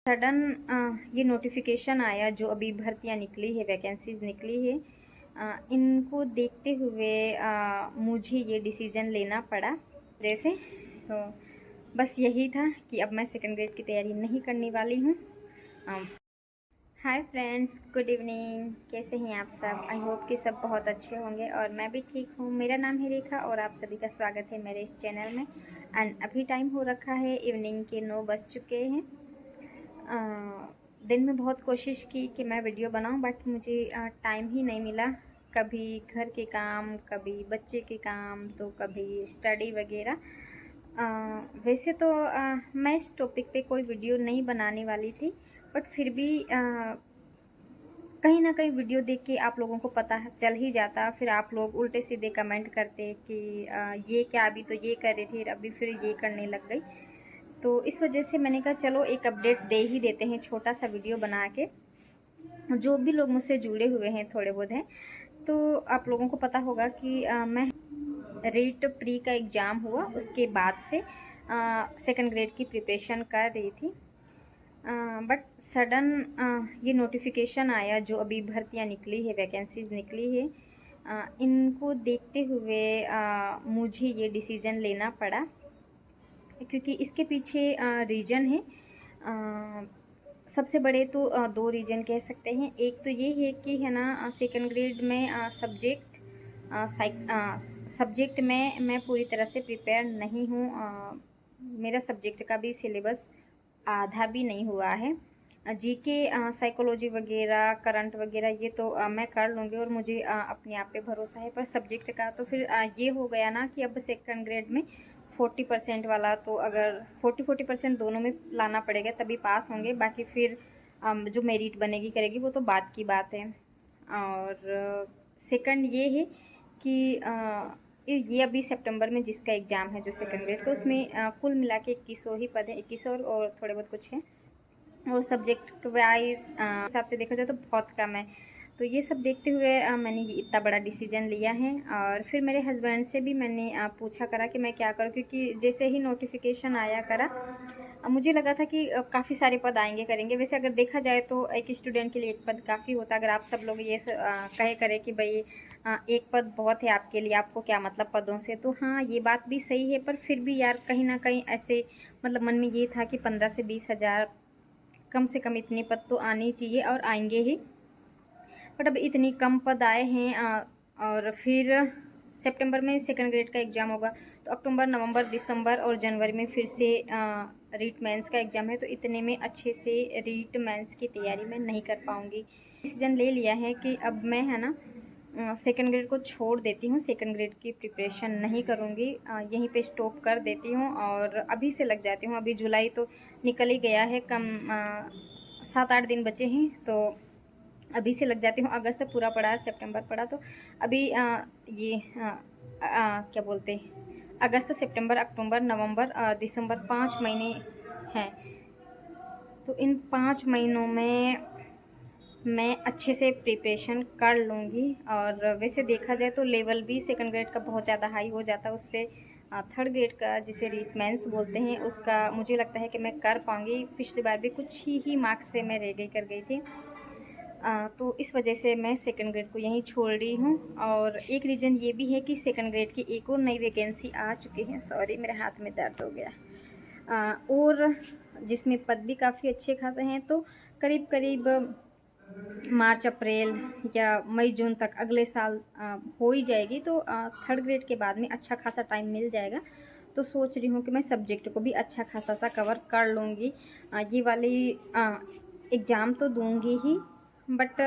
Sudden ये notification आया जो अभी भर्तियां निकली है, वैकेंसीज निकली है। इनको देखते हुए मुझे ये डिसीज़न लेना पड़ा। जैसे तो बस यही था कि अब मैं सेकंड ग्रेड की तैयारी नहीं करने वाली हूँ। Hi friends, good evening. कैसे हैं आप सब? आई होप कि सब बहुत अच्छे होंगे और मैं भी ठीक हूँ। मेरा नाम है रेखा और आप सभी का स्वागत है मेरे इस चैनल में। एंड अभी टाइम हो रखा है इवनिंग के 9 बज चुके हैं। दिन में बहुत कोशिश की कि मैं वीडियो बनाऊं, बाकी मुझे टाइम ही नहीं मिला। कभी घर के काम, कभी बच्चे के काम, तो कभी स्टडी वगैरह। वैसे तो मैं इस टॉपिक पे कोई वीडियो नहीं बनाने वाली थी, बट फिर भी कहीं ना कहीं वीडियो देख के आप लोगों को पता चल ही जाता। फिर आप लोग उल्टे सीधे कमेंट करते कि ये क्या, अभी तो ये कर रही थी, अभी फिर ये करने लग गई। तो इस वजह से मैंने कहा चलो एक अपडेट दे ही देते हैं, छोटा सा वीडियो बना के। जो भी लोग मुझसे जुड़े हुए हैं थोड़े बहुत हैं, तो आप लोगों को पता होगा कि मैं रीट प्री का एग्ज़ाम हुआ उसके बाद से सेकंड ग्रेड की प्रिपरेशन कर रही थी। बट सडन ये नोटिफिकेशन आया जो अभी भर्तियां निकली है, वैकेंसीज निकली है। इनको देखते हुए मुझे ये डिसीज़न लेना पड़ा, क्योंकि इसके पीछे रीज़न है। सबसे बड़े तो दो रीज़न कह सकते हैं। एक तो ये है कि है ना, सेकंड ग्रेड में सब्जेक्ट में मैं पूरी तरह से प्रिपेयर नहीं हूँ। मेरा सब्जेक्ट का भी सिलेबस आधा भी नहीं हुआ है। जीके, साइकोलॉजी वगैरह, करंट वगैरह ये तो मैं कर लूँगी और मुझे अपने आप पे भरोसा है। पर सब्जेक्ट का तो फिर ये हो गया ना कि अब सेकंड ग्रेड में 40% वाला, तो अगर 40% दोनों में लाना पड़ेगा तभी पास होंगे। बाकी फिर जो मेरिट बनेगी करेगी वो तो बात की बात है। और सेकंड ये है कि ये अभी सितंबर में जिसका एग्ज़ाम है जो सेकंड ग्रेड का, उसमें कुल मिला के 2100 ही पद है, 2100 और थोड़े बहुत कुछ है। और सब्जेक्ट वाइज हिसाब से देखा जाए तो बहुत कम है। तो ये सब देखते हुए मैंने ये इतना बड़ा डिसीजन लिया है। और फिर मेरे हस्बैंड से भी मैंने पूछा करा कि मैं क्या करूँ, क्योंकि जैसे ही नोटिफिकेशन आया करा मुझे लगा था कि काफ़ी सारे पद आएंगे करेंगे। वैसे अगर देखा जाए तो एक स्टूडेंट के लिए एक पद काफ़ी होता है। अगर आप सब लोग ये कहे करें कि भाई एक पद बहुत है आपके लिए, आपको क्या मतलब पदों से, तो हाँ ये बात भी सही है। पर फिर भी यार कहीं ना कहीं ऐसे मतलब मन में ये था कि 15 से 20 हज़ार कम से कम इतने पद तो आने ही चाहिए और आएंगे ही। बट अब इतनी कम पद आए हैं। और फिर सितंबर में सेकंड ग्रेड का एग्ज़ाम होगा, तो अक्टूबर, नवंबर, दिसंबर और जनवरी में फिर से रीट मेंस का एग्ज़ाम है। तो इतने में अच्छे से रीट मेंस की तैयारी मैं नहीं कर पाऊँगी। डिसीजन ले लिया है कि अब मैं है ना सेकंड ग्रेड को छोड़ देती हूँ, सेकंड ग्रेड की प्रिपरेशन नहीं करूँगी, यहीं पे स्टॉप कर देती हूँ और अभी से लग जाती हूँ। अभी जुलाई तो निकल ही गया है, कम 7-8 दिन बचे हैं, तो अभी से लग जाती हूँ। अगस्त तक पूरा पड़ा, सितंबर पड़ा, तो अभी क्या बोलते हैं, अगस्त, सितंबर, अक्टूबर, नवंबर, दिसंबर, 5 महीने हैं। तो इन 5 महीनों में मैं अच्छे से प्रिपरेशन कर लूँगी। और वैसे देखा जाए तो लेवल भी सेकंड ग्रेड का बहुत ज़्यादा हाई हो जाता है, उससे थर्ड ग्रेड का जिसे रीट मेंस बोलते हैं उसका मुझे लगता है कि मैं कर पाऊँगी। पिछली बार भी कुछ ही मार्क्स से मैं रह गई कर गई थी। तो इस वजह से मैं सेकंड ग्रेड को यहीं छोड़ रही हूँ। और एक रीज़न ये भी है कि सेकंड ग्रेड की एक और नई वैकेंसी आ चुकी है। सॉरी, मेरे हाथ में दर्द हो गया। और जिसमें पद भी काफ़ी अच्छे खासे हैं, तो करीब करीब मार्च, अप्रैल या मई, जून तक अगले साल हो ही जाएगी। तो थर्ड ग्रेड के बाद में अच्छा खासा टाइम मिल जाएगा। तो सोच रही हूँ कि मैं सब्जेक्ट को भी अच्छा खासा सा कवर कर लूँगी। ये वाली एग्ज़ाम तो दूंगी ही, बट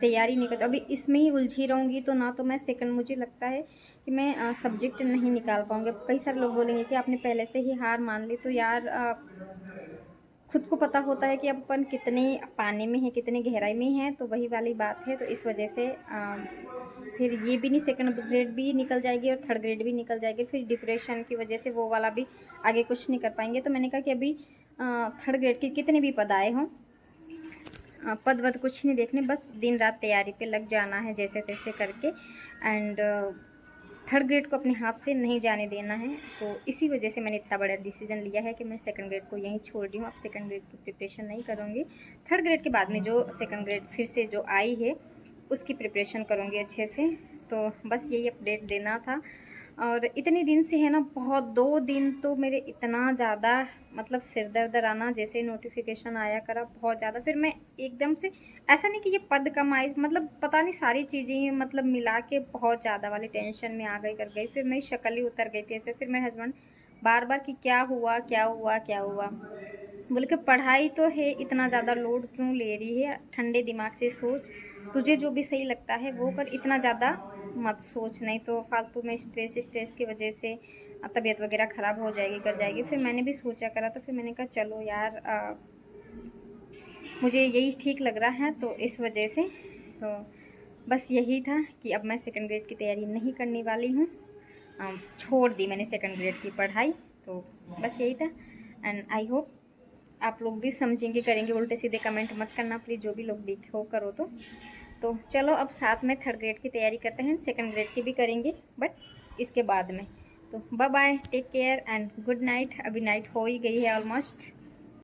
तैयारी नहीं करती। अभी इसमें ही उलझी रहूँगी तो ना तो मैं सेकंड, मुझे लगता है कि मैं सब्जेक्ट नहीं निकाल पाऊँगी। अब कई सारे लोग बोलेंगे कि आपने पहले से ही हार मान ली, तो यार खुद को पता होता है कि अब अपन कितने पानी में है, कितनी गहराई में है, तो वही वाली बात है। तो इस वजह से फिर ये भी नहीं, सेकंड ग्रेड भी निकल जाएगी और थर्ड ग्रेड भी निकल जाएगी। फिर डिप्रेशन की वजह से वो वाला भी आगे कुछ नहीं कर पाएंगे। तो मैंने कहा कि अभी थर्ड ग्रेड के कितने भी पद आए हों, पद वद कुछ नहीं देखने, बस दिन रात तैयारी पे लग जाना है जैसे तैसे करके। एंड थर्ड ग्रेड को अपने हाथ से नहीं जाने देना है। तो इसी वजह से मैंने इतना बड़ा डिसीजन लिया है कि मैं सेकंड ग्रेड को यहीं छोड़ रही हूँ। अब सेकंड ग्रेड की प्रिपरेशन नहीं करूँगी। थर्ड ग्रेड के बाद में जो सेकंड ग्रेड फिर से जो आई है उसकी प्रिपरेशन करूँगी अच्छे से। तो बस यही अपडेट देना था। और इतने दिन से है ना, बहुत 2 दिन तो मेरे इतना ज़्यादा मतलब सिर दर्द आना, जैसे नोटिफिकेशन आया करा बहुत ज़्यादा। फिर मैं एकदम से, ऐसा नहीं कि ये पद कमाई, मतलब पता नहीं सारी चीज़ें मतलब मिला के बहुत ज़्यादा वाली टेंशन में आ गई कर गई। फिर मेरी शक्ल ही उतर गई थी ऐसे। फिर मेरे हस्बैंड बार बार कि क्या हुआ क्या हुआ क्या हुआ, बोले कि पढ़ाई तो है, इतना ज़्यादा लोड क्यों ले रही है, ठंडे दिमाग से सोच, तुझे जो भी सही लगता है वो कर, इतना ज़्यादा मत सोच, नहीं तो फालतू में स्ट्रेस की वजह से तबीयत वगैरह ख़राब हो जाएगी कर जाएगी। फिर मैंने भी सोचा करा, तो फिर मैंने कहा चलो यार मुझे यही ठीक लग रहा है, तो इस वजह से तो बस यही था कि अब मैं सेकंड ग्रेड की तैयारी नहीं करने वाली हूँ। छोड़ दी मैंने सेकंड ग्रेड की पढ़ाई। तो बस यही था। एंड आई होप आप लोग भी समझेंगे, करेंगे। उल्टे सीधे कमेंट मत करना प्लीज़, जो भी लोग देखो करो तो चलो अब साथ में थर्ड ग्रेड की तैयारी करते हैं, सेकंड ग्रेड की भी करेंगे बट इसके बाद में। तो bye bye, take care and good night. अभी नाइट हो ही गई है ऑलमोस्ट।